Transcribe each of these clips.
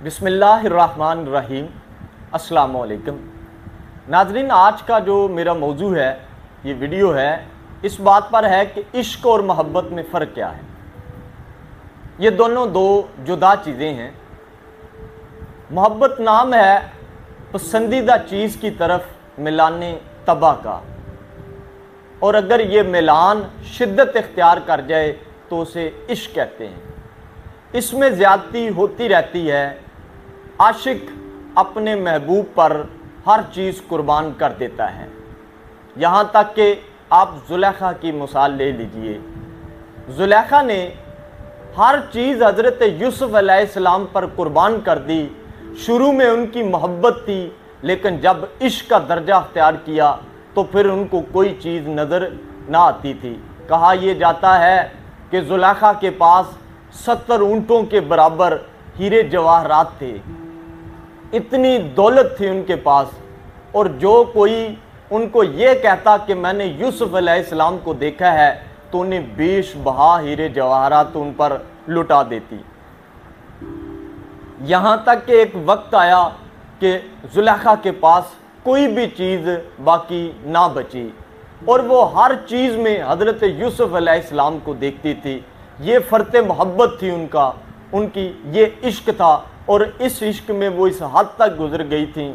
बिस्मिल्लाहिर्रहमानिर्रहीम। अस्सलामु अलैकुम नाज़रीन, आज का जो मेरा मौजू है, ये वीडियो है, इस बात पर है कि इश्क और मोहब्बत में फ़र्क क्या है। ये दोनों दो जुदा चीज़ें हैं। मोहब्बत नाम है पसंदीदा चीज़ की तरफ मिलाने तबा का, और अगर ये मिलान शिद्दत इख्तियार कर जाए तो उसे इश्क कहते हैं। इसमें ज़्यादती होती रहती है। आशिक अपने महबूब पर हर चीज़ कुर्बान कर देता है, यहाँ तक कि आप ज़ुलेखा की मिसाल ले लीजिए। ज़ुलेखा ने हर चीज़ हज़रत यूसुफ़ अलैहिस्सलाम पर कुर्बान कर दी। शुरू में उनकी मोहब्बत थी, लेकिन जब इश्क का दर्जा अख्तियार किया तो फिर उनको कोई चीज़ नज़र ना आती थी। कहा यह जाता है कि ज़ुलेखा के पास 70 ऊँटों के बराबर हीरे जवाहरात थे, इतनी दौलत थी उनके पास। और जो कोई उनको ये कहता कि मैंने यूसुफ़ अलैहिस्सलाम को देखा है, तो उन्हें बेश बहा हीरे जवाहरात उन पर लुटा देती। यहाँ तक कि एक वक्त आया कि ज़ुलेखा के पास कोई भी चीज़ बाकी ना बची, और वो हर चीज़ में हज़रत यूसुफ़ अलैहिस्सलाम को देखती थी। ये फ़र्त मोहब्बत थी उनकी ये इश्क था। और इस इश्क में वो इस हद तक गुजर गई थी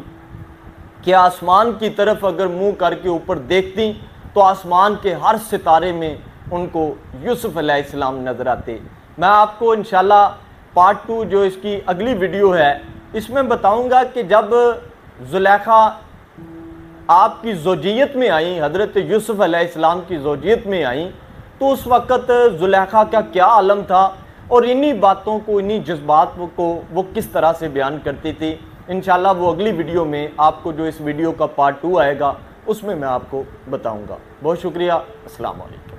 कि आसमान की तरफ अगर मुंह करके ऊपर देखती तो आसमान के हर सितारे में उनको यूसुफ़ अलैहिस्सलाम नज़र आते। मैं आपको इंशाल्लाह पार्ट 2 जो इसकी अगली वीडियो है, इसमें बताऊंगा कि जब ज़ुलेखा आपकी ज़ौजियत में आई, हज़रत यूसुफ़ अलैहिस्सलाम की ज़ौजियत में आई, तो उस वक़्त ज़ुलेखा का क्या आलम था, और इन्हीं बातों को, इन्हीं जज्बात को वो किस तरह से बयान करती थी। इंशाल्लाह वो अगली वीडियो में आपको, जो इस वीडियो का पार्ट 2 आएगा, उसमें मैं आपको बताऊंगा। बहुत शुक्रिया। अस्सलाम वालेकुम।